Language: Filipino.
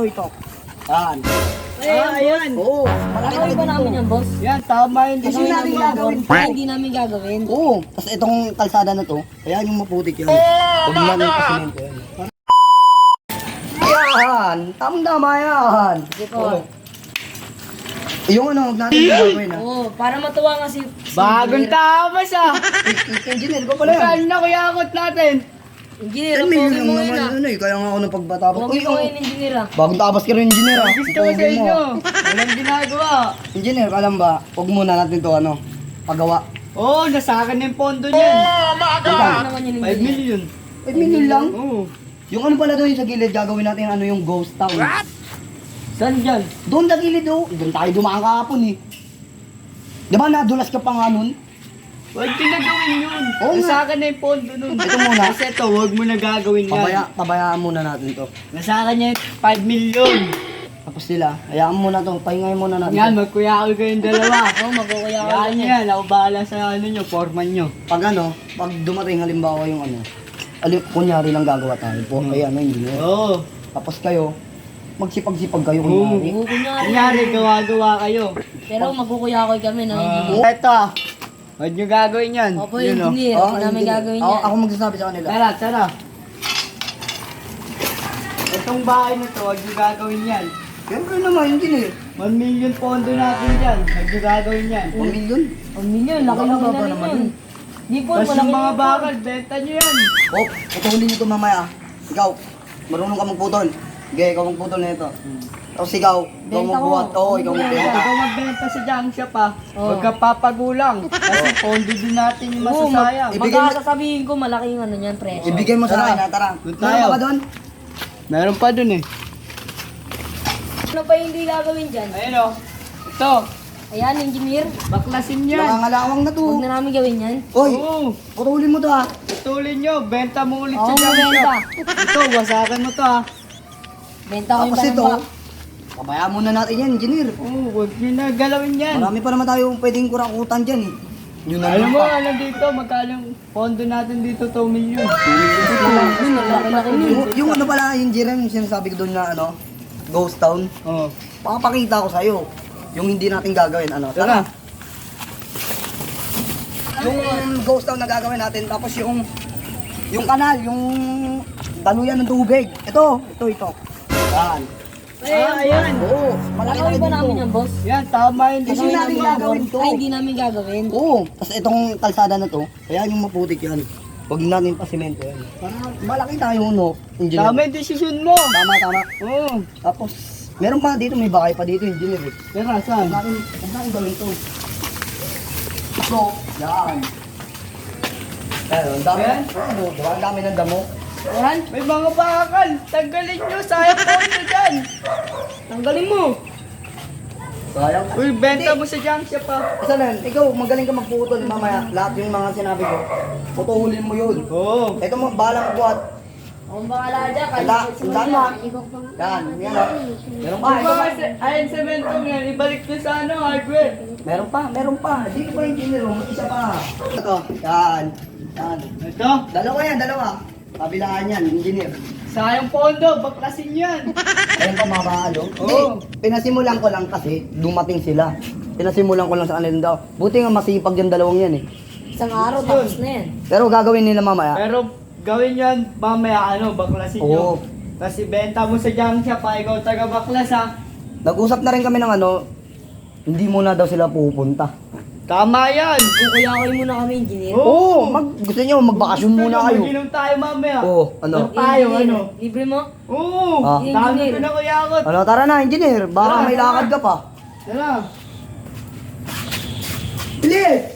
ito. Yan. Ayan. Oo, malaki Gagawin ba namin yan, boss? Yan, tama yun. Kasi natin gagawin to. Ay, hindi namin gagawin. Oo, tapos itong kalsada na to, ayan yung maputik yan. Huwag na yung pasimento yan. Yan, tama yan. Sige po. Oo. Yung ano, huwag natin gagawin ha. Oo, para matuwa nga si Bagong tama siya. Engineer ko pala yan. Saan na kuyakot natin? Engineer, 10 ang million pogi lang mo ngayon naman ah. ano eh, kaya nga ako nang pagbatapos. Pogi mo ngayon, engineer ah. Bagong tabas ka rin engineer ha. Gusto ko sa inyo. Walang ginagawa. Engineer, alam ba, huwag muna natin to ano, pagawa. Oo, nasa akin na yung pondo niyan. Ano naman yun, 5 engineer? million. 5 million lang? Oo. Yung ano pala doon sa gilid, gagawin natin ano yung ghost town. Saan dyan? Doon sa gilid oh, doon tayo dumaan kahapon eh. Di ba nadulas ka pa nga nun? Huwag ko na gawin yun. Oo Nasa nga. akin na yung pondo nun. Ito muna. Kasi ito, huwag mo na gagawin yan. Pabayaan muna natin to. Nasa akin niya 5 million. Tapos sila, hayaan muna to, pahingayin muna natin. Yan, magkuyakol kayong dalawa. Oo, magkukuya ko. Yan yan, ako bahala sa ano nyo, foreman nyo. Pag ano, pag dumating halimbawa yung ano, kunyari lang gagawa tayo po, kaya ano engineer. Oo. Tapos kayo, magsipag-sipag kayo Oo. kunyari. Oo, kunyari. Kunyari, gawa-gawa kayo. Pero magkukuya ko kami ng engineer. Ito, Huwag nyo gagawin yan. Opo, Yun, oh. engineer. Hindi namin engineer. gagawin Ako, yan. ako magsasabi sa kanila. Tara, tara. Itong bahay na to, huwag nyo gagawin yan. Siyempre naman, engineer. 1 million pondo natin dyan. Huwag nyo gagawin yan. 1 million? 1 million, laki-laki Baba na rin naman yun. yun. Di po, Tapos malaki yung mga na bakal, benta nyo yan. Oh, putulin nyo ito mamaya. Ikaw, marunong ka magputol. Sige, ikaw magputol na ito. Tapos ikaw Benta magbuhat. ko. Oo, ikaw Benta. magbenta. Ikaw magbenta sa junk shop ah. Oo. Huwag ka papagulang. Kasi pondo din natin yung Oo, masasayang. Ibigay mo- magkakasabihin ko, malaki yung ano niyan, presyo. Ibigay mo sa Tara. akin ha, tara. Doon Meron tayo. ka ba doon? Meron pa dun eh. Ano pa hindi gagawin dyan? Ayun o. Ito. Ayan, engineer. Baklasin yan. Nangangalawang na to. Huwag na namin gawin yan. Oy, Oo. putulin mo to ha. Tutulin nyo. Benta mo ulit Oo, sa junk benta. shop. Ito, wasakan mo to ah. Benta ko yung Tapos ito, panamba. pabayaan muna natin yan, engineer. Oo, huwag nyo na galawin yan. Marami pa naman tayo pwedeng kurakutan dyan eh. Yun na Alam lang mo, pa. alam dito, magkano yung pondo natin dito, 2 million. Yun, laki-laki yun. Yung ano pala, yung Jerem, yung sinasabi ko doon na ano, ghost town. Oo. Papakita ko sa'yo. Yung hindi natin gagawin, ano. Tara. Yung ghost town na gagawin natin, tapos yung kanal, yung daluyan ng tubig. Ito. Yan. Ayan. Oo, malaki Gagawin ba namin yan, boss? Yan, tama yun. Kasi Gagawin natin namin yan, gagawin boss. to. Ay, hindi namin gagawin. Oo, tapos itong kalsada na to, kaya yung maputik yan. Huwag natin pasimento yan. Para malaki tayo, no? Engineer. Tama yung desisyon mo. Tama. Oo. Tapos, meron pa dito, may bakay pa dito, engineer. Eh. Tara, saan? Huwag natin gawin to. Ito, yan. Ayan, ang dami. Ayan. Oo, diba? Ang dami ng damo. Ayan, May mga bakal. Tanggalin nyo. Sayang pondo dyan. tanggalin mo. Sayang. Uy, benta mo sa junk shop ah. Isa na, ikaw, magaling ka magputol mamaya. Lahat yung mga sinabi ko, putulin mo yun. Oo. Ito mo, balang buhat. Akong bahala dyan. Tandaan mo, ha? Yan, yan o. Meron pa, ito pa. Ayun, sementong yan. Ibalik nyo sa ano, hardware. Meron pa. Dito pa yung engineer, oh. Isa pa. Ito, yan. Ito. Dalawa. Kabilaan yan, engineer. Sayang pondo. Baklasin yan. Ayun pa mga bakal, oh. Oo. Hindi, pinasimulan ko lang kasi dumating sila. Pinasimulan ko lang sa kanila daw. Buti nga masipag yung dalawang yan eh. Isang araw, tapos na yan. Pero gagawin nila mamaya. Pero gawin yan mamaya baklasin Oo. nyo. Tapos ibenta mo sa junk shop ah. Ikaw taga baklas ha. Nag-usap na rin kami ng ano, hindi muna daw sila pupunta. Tama yan. Kukuyakoy muna kami, engineer. Oo. Gusto nyo, magbakasyon muna kayo. Mag-inom tayo mamaya. Oo, ano? Tayo, Engineer, ano? Libre mo? Oo. Ah. Dami ko na kuyakot. Ano, tara na, engineer. Baka Tara, may lakad ka pa. Tara. Bilis!